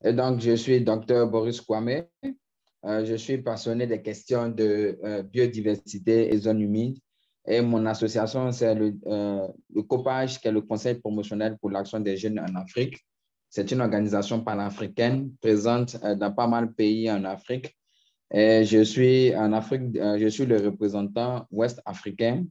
Et donc, je suis docteur Boris Kwame. Je suis passionné des questions de biodiversité et zones humides. Et mon association, c'est le COPAGE, qui est le Conseil promotionnel pour l'action des jeunes en Afrique. C'est une organisation panafricaine présente dans pas mal de pays en Afrique. Et je suis en Afrique, je suis le représentant ouest africain.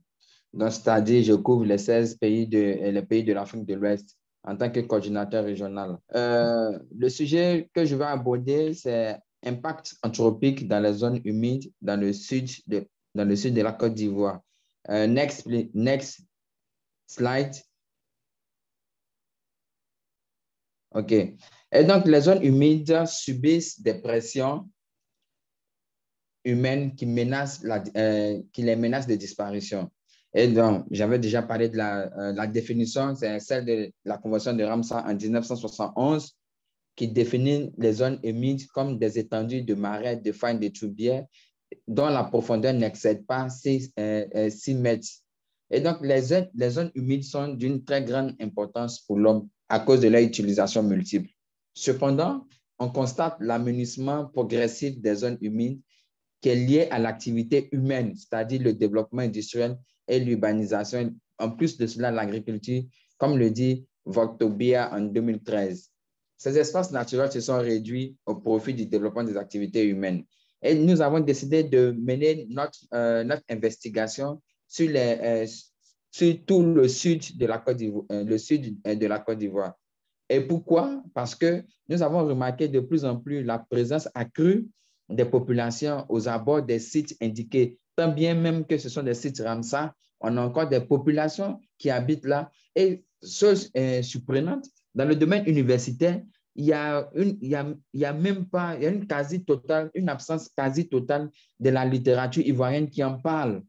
Donc, c'est-à-dire, je couvre les pays de l'Afrique de l'Ouest en tant que coordinateur régional. Le sujet que je vais aborder, c'est impact anthropique dans les zones humides dans le sud de la Côte d'Ivoire. Next slide. OK. Et donc, les zones humides subissent des pressions humaines qui les menacent de disparition. Et donc, j'avais déjà parlé de la définition, c'est celle de la Convention de Ramsar en 1971 qui définit les zones humides comme des étendues de marais, de faune, de tourbières dont la profondeur n'excède pas 6 mètres. Et donc, les zones humides sont d'une très grande importance pour l'homme à cause de leur utilisation multiple. Cependant, on constate l'aménagement progressif des zones humides qui est lié à l'activité humaine, c'est-à-dire le développement industriel et l'urbanisation. En plus de cela, l'agriculture, comme le dit Voctobia en 2013. Ces espaces naturels se sont réduits au profit du développement des activités humaines. Et nous avons décidé de mener notre investigation sur tout le sud de la Côte d'Ivoire. Et pourquoi? Parce que nous avons remarqué de plus en plus la présence accrue des populations aux abords des sites indiqués, tant bien même que ce sont des sites Ramsar, on a encore des populations qui habitent là. Et chose surprenante, dans le domaine universitaire, il y a même pas, il y a une absence quasi totale de la littérature ivoirienne qui en parle.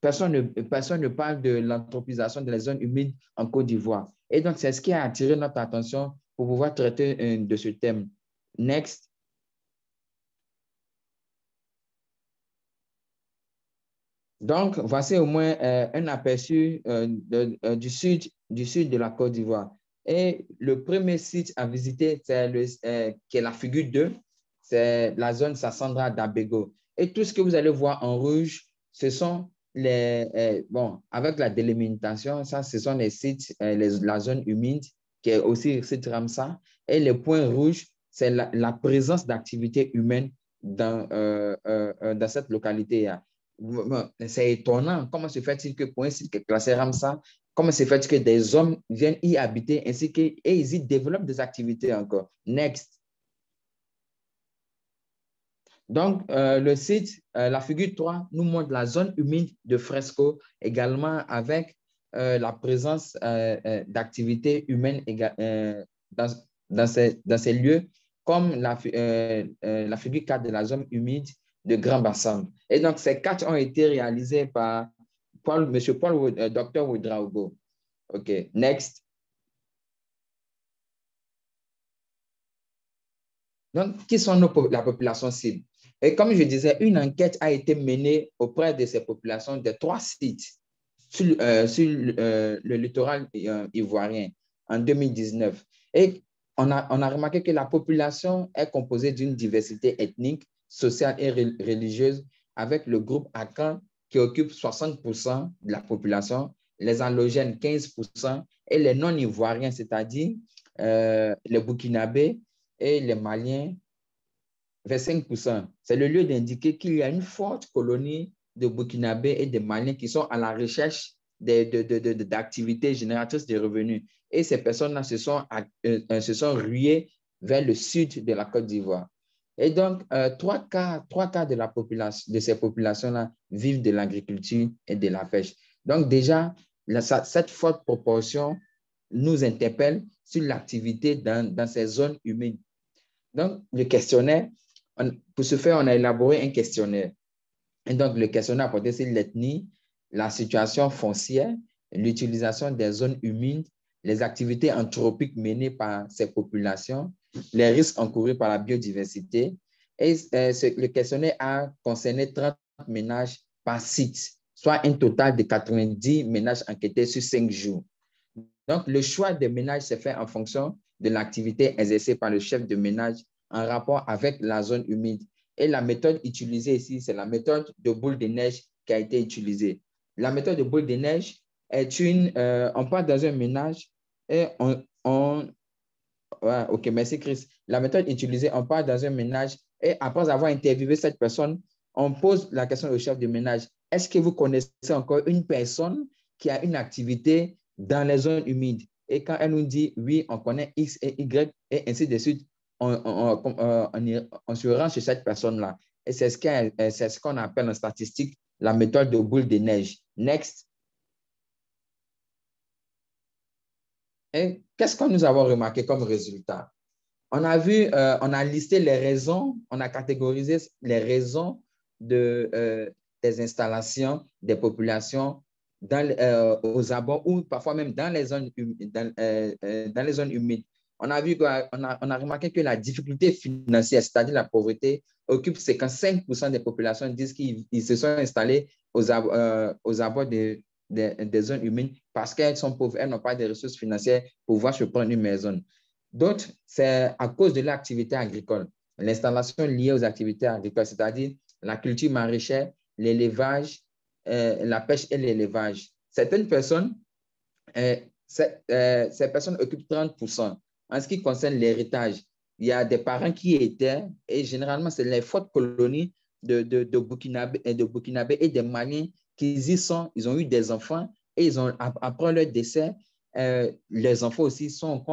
Personne ne parle de l'anthropisation des zones humides en Côte d'Ivoire. Et donc, c'est ce qui a attiré notre attention pour pouvoir traiter de ce thème. Next. Donc, voici au moins un aperçu du sud de la Côte d'Ivoire. Et le premier site à visiter, qui est la figure 2, c'est la zone Sassandra d'Abego. Et tout ce que vous allez voir en rouge, ce sont bon, avec la délimitation, ça, ce sont les sites, la zone humide, qui est aussi le site Ramsar. Et les points rouges, c'est la présence d'activités humaines dans cette localité-là. C'est étonnant. Comment se fait-il que pour un site qui est classé Ramsar, comment se fait-il que des hommes viennent y habiter et ils y développent des activités encore? Next. Donc, le site, la figure 3, nous montre la zone humide de Fresco, également avec la présence d'activités humaines dans ces lieux, comme la figure 4 de la zone humide de Grand Bassam. Et donc, ces 4 ont été réalisés par M. Dr. Ouedraogo. OK, next. Donc, qui sont la population cible? Et comme je disais, une enquête a été menée auprès de ces populations de 3 sites sur le littoral ivoirien en 2019. Et on a remarqué que la population est composée d'une diversité ethnique, sociale et religieuse, avec le groupe Akan qui occupe 60% de la population, les allogènes 15% et les non-ivoiriens, c'est-à-dire les Burkinabés et les Maliens, 25%. C'est le lieu d'indiquer qu'il y a une forte colonie de Burkinabés et de Maliens qui sont à la recherche d'activités génératrices de revenus. Et ces personnes-là se sont ruées vers le sud de la Côte d'Ivoire. Et donc, trois quarts de ces populations-là vivent de l'agriculture et de la pêche. Donc, déjà, cette forte proportion nous interpelle sur l'activité dans ces zones humides. Donc, le questionnaire, pour ce faire, on a élaboré un questionnaire. Et donc, le questionnaire a porté sur l'ethnie, la situation foncière, l'utilisation des zones humides, les activités anthropiques menées par ces populations, les risques encourus par la biodiversité. Et le questionnaire a concerné 30 ménages par site, soit un total de 90 ménages enquêtés sur 5 jours. Donc, le choix de ménage se fait en fonction de l'activité exercée par le chef de ménage en rapport avec la zone humide. Et la méthode utilisée ici, c'est la méthode de boule de neige qui a été utilisée. La méthode de boule de neige est on part dans un ménage et ouais, OK, merci Chris. La méthode utilisée, on part dans un ménage et après avoir interviewé cette personne, on pose la question au chef de ménage. Est-ce que vous connaissez encore une personne qui a une activité dans les zones humides? Et quand elle nous dit oui, on connaît X et Y et ainsi de suite, on se rend chez cette personne-là. Et c'est ce qu'on appelle en statistique la méthode de boule de neige. Next. Et qu'est-ce que nous avons remarqué comme résultat? On a listé les raisons, on a catégorisé les raisons des installations des populations aux abords ou parfois même dans les zones humides. Dans les zones humides. On a on a remarqué que la difficulté financière, c'est-à-dire la pauvreté, occupe 55% des populations disent qu'ils se sont installés aux abords des zones humides parce qu'elles sont pauvres, elles n'ont pas de ressources financières pour pouvoir se prendre une maison. D'autres, c'est à cause de l'activité agricole, l'installation liée aux activités agricoles, c'est-à-dire la culture maraîchère, l'élevage, la pêche et l'élevage. Certaines personnes, ces personnes occupent 30%. En ce qui concerne l'héritage, il y a des parents qui étaient, et généralement, c'est les fortes colonies de Burkinabé et des Maliens qui y sont, ils ont eu des enfants et après leur décès, les enfants aussi se sont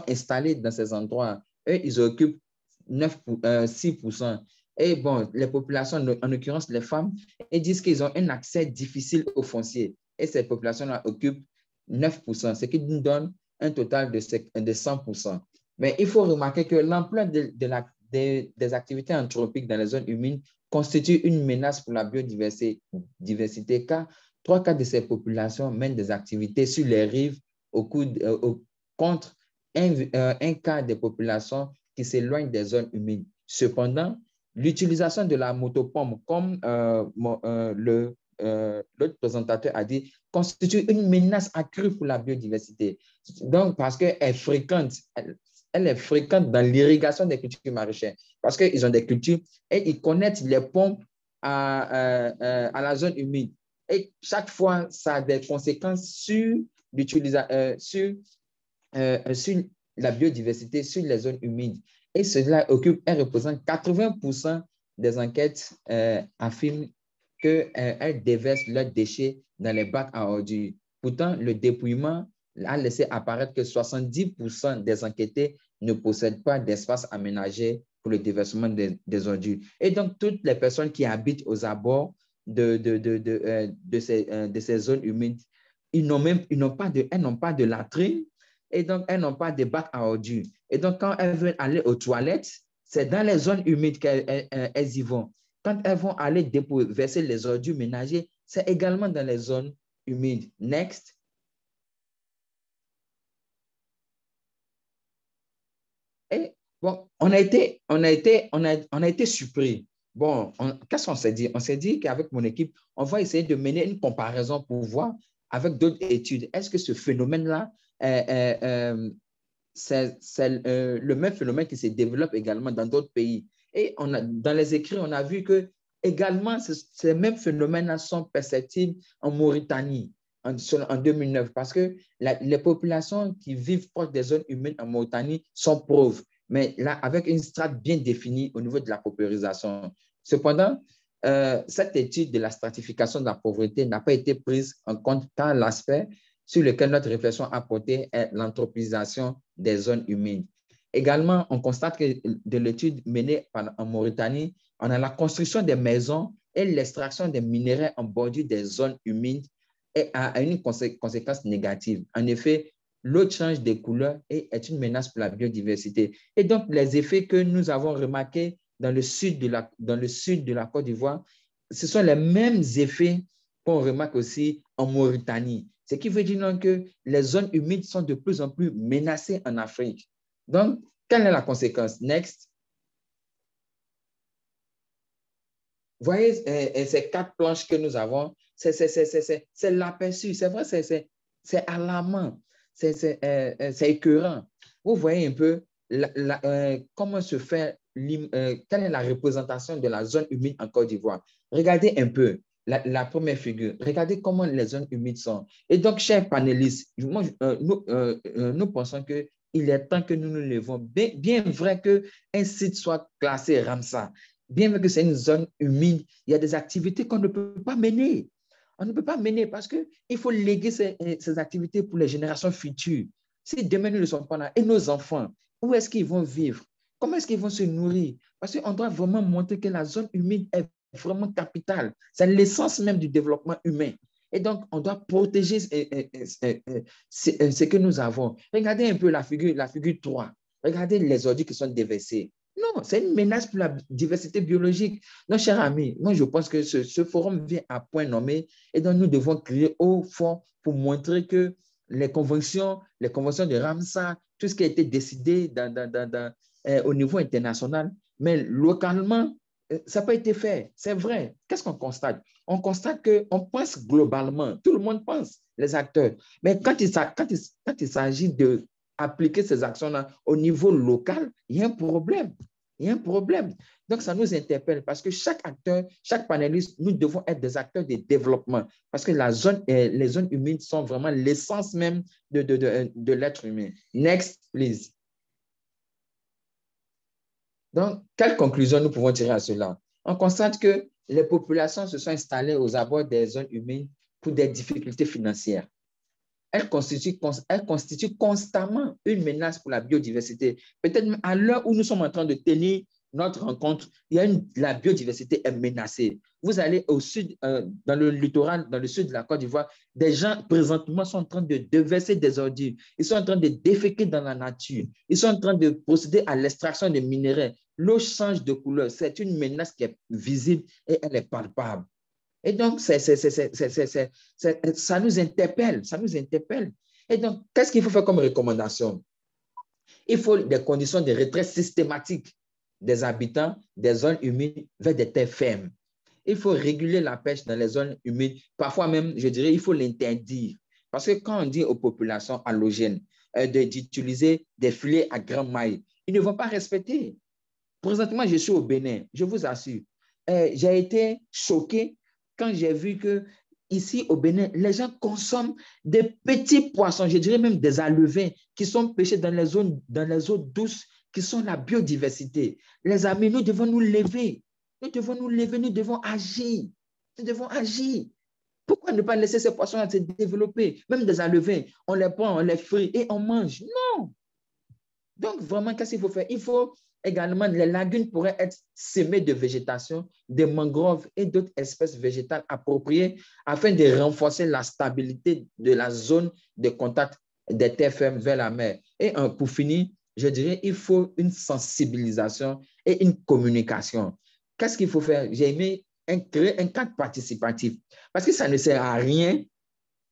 installés dans ces endroits. Eux, ils occupent 6%. Et bon, les populations, en l'occurrence les femmes, ils disent qu'ils ont un accès difficile aux fonciers. Et ces populations-là occupent 9%, ce qui nous donne un total de 100%. Mais il faut remarquer que l'ampleur des activités anthropiques dans les zones humides constitue une menace pour la biodiversité, car 3 quarts de ces populations mènent des activités sur les rives contre un quart des populations qui s'éloignent des zones humides. Cependant, l'utilisation de la motopompe, comme l'autre présentateur a dit, constitue une menace accrue pour la biodiversité. Donc, parce qu'elle est fréquente, elle est fréquente dans l'irrigation des cultures maraîchères, parce qu'ils ont des cultures et ils connectent les pompes à la zone humide. Et chaque fois, ça a des conséquences sur sur la biodiversité, sur les zones humides. Et cela elle représente 80% des enquêtes affirment qu'elles déversent leurs déchets dans les bacs à ordures. Pourtant, le dépouillement a laissé apparaître que 70% des enquêtés ne possèdent pas d'espace aménagé pour le déversement des ordures. Et donc, toutes les personnes qui habitent aux abords de ces zones humides, elles n'ont pas de latrines et donc elles n'ont pas de bac à ordures. Et donc, quand elles veulent aller aux toilettes, c'est dans les zones humides qu'elles y vont. Quand elles vont aller verser les ordures ménagères, c'est également dans les zones humides. Next. Et bon, on a été surpris. Bon, qu'est-ce qu'on s'est dit? On s'est dit qu'avec mon équipe, on va essayer de mener une comparaison pour voir avec d'autres études. Est-ce que ce phénomène-là, c'est le même phénomène qui se développe également dans d'autres pays? Et dans les écrits, on a vu que également, ces mêmes phénomènes-là sont perceptibles en Mauritanie en 2009 parce que les populations qui vivent proches des zones humaines en Mauritanie sont pauvres, mais là, avec une strate bien définie au niveau de la paupérisation. Cependant, cette étude de la stratification de la pauvreté n'a pas été prise en compte car l'aspect sur lequel notre réflexion a porté est l'anthropisation des zones humides. Également, on constate que de l'étude menée en Mauritanie, on a la construction des maisons et l'extraction des minéraux en bordure des zones humides et a une conséquence négative. En effet, l'eau change de couleur et est une menace pour la biodiversité. Et donc, les effets que nous avons remarqués dans le sud de la Côte d'Ivoire, ce sont les mêmes effets qu'on remarque aussi en Mauritanie. Ce qui veut dire que les zones humides sont de plus en plus menacées en Afrique. Donc, quelle est la conséquence? Next. Vous voyez ces 4 planches que nous avons, c'est l'aperçu. C'est vrai, C'est alarmant, c'est écœurant. Vous voyez un peu comment se fait, quelle est la représentation de la zone humide en Côte d'Ivoire. Regardez un peu la première figure. Regardez comment les zones humides sont. Et donc, chers panélistes, nous pensons qu'il est temps que nous nous levons. Bien vrai qu'un site soit classé Ramsar, bien vrai que c'est une zone humide, il y a des activités qu'on ne peut pas mener. On ne peut pas mener parce qu'il faut léguer ces activités pour les générations futures. Si demain nous ne sommes pas là, et nos enfants, où est-ce qu'ils vont vivre? Comment est-ce qu'ils vont se nourrir? Parce qu'on doit vraiment montrer que la zone humide est vraiment capitale. C'est l'essence même du développement humain. Et donc, on doit protéger ce que nous avons. Regardez un peu la figure 3. Regardez les ordures qui sont déversées. Non, c'est une menace pour la diversité biologique. Non, cher ami, moi, je pense que ce forum vient à point nommé et donc nous devons crier au fond pour montrer que les conventions de Ramsar, tout ce qui a été décidé au niveau international, mais localement, ça n'a pas été fait. C'est vrai. Qu'est-ce qu'on constate? On constate qu'on pense globalement. Tout le monde pense, les acteurs. Mais quand il s'agit d'appliquer ces actions-là au niveau local, il y a un problème. Il y a un problème. Donc, ça nous interpelle parce que chaque acteur, chaque panéliste, nous devons être des acteurs de développement parce que les zones humides sont vraiment l'essence même de l'être humain. Next, please. Donc, quelle conclusion nous pouvons tirer à cela? On constate que les populations se sont installées aux abords des zones humides pour des difficultés financières. Elles constituent constamment une menace pour la biodiversité. Peut-être à l'heure où nous sommes en train de tenir notre rencontre, la biodiversité est menacée. Vous allez au sud, dans le littoral, dans le sud de la Côte d'Ivoire, des gens présentement sont en train de déverser des ordures. Ils sont en train de déféquer dans la nature. Ils sont en train de procéder à l'extraction des minéraux. L'eau change de couleur. C'est une menace qui est visible et elle est palpable. Et donc, ça nous interpelle, ça nous interpelle. Et donc, qu'est-ce qu'il faut faire comme recommandation? Il faut des conditions de retrait systématique des habitants des zones humides vers des terres fermes. Il faut réguler la pêche dans les zones humides. Parfois même, je dirais, il faut l'interdire. Parce que quand on dit aux populations allogènes d'utiliser des filets à grande maille, ils ne vont pas respecter. Présentement, je suis au Bénin, je vous assure. J'ai été choqué quand j'ai vu que ici au Bénin, les gens consomment des petits poissons, je dirais même des alevins, qui sont pêchés dans les eaux douces, qui sont la biodiversité. Les amis, nous devons nous lever. Nous devons nous lever, nous devons agir. Nous devons agir. Pourquoi ne pas laisser ces poissons se développer? Même des alevins, on les prend, on les frit et on mange. Non! Donc, vraiment, qu'est-ce qu'il faut faire? Il faut également, les lagunes pourraient être semées de végétation, de mangroves et d'autres espèces végétales appropriées afin de renforcer la stabilité de la zone de contact des terres fermes vers la mer. Et pour finir, je dirais il faut une sensibilisation et une communication. Qu'est-ce qu'il faut faire? J'ai aimé créer un cadre participatif parce que ça ne sert à rien,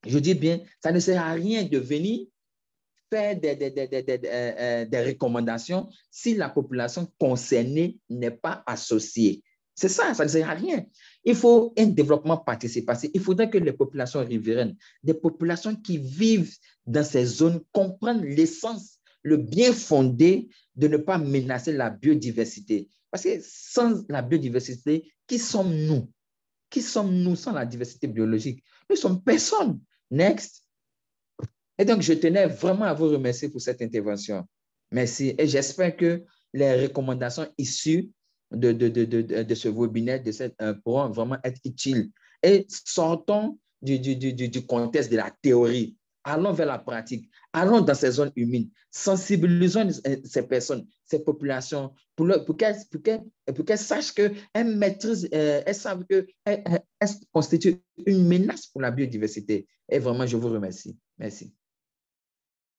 je dis bien, ça ne sert à rien de venir faire des recommandations si la population concernée n'est pas associée. C'est ça, ça ne sert à rien. Il faut un développement participatif. Il faudrait que les populations riveraines, des populations qui vivent dans ces zones, comprennent l'essence, le bien fondé de ne pas menacer la biodiversité. Parce que sans la biodiversité, qui sommes-nous? Qui sommes-nous sans la diversité biologique? Nous ne sommes personne. Next. Et donc, je tenais vraiment à vous remercier pour cette intervention. Merci. Et j'espère que les recommandations issues de ce webinaire pourront vraiment être utiles. Et sortons du contexte de la théorie. Allons vers la pratique. Allons dans ces zones humides. Sensibilisons ces personnes, ces populations, pour qu'elles sachent qu'elles maîtrisent, elles savent qu'elles constituent une menace pour la biodiversité. Et vraiment, je vous remercie. Merci.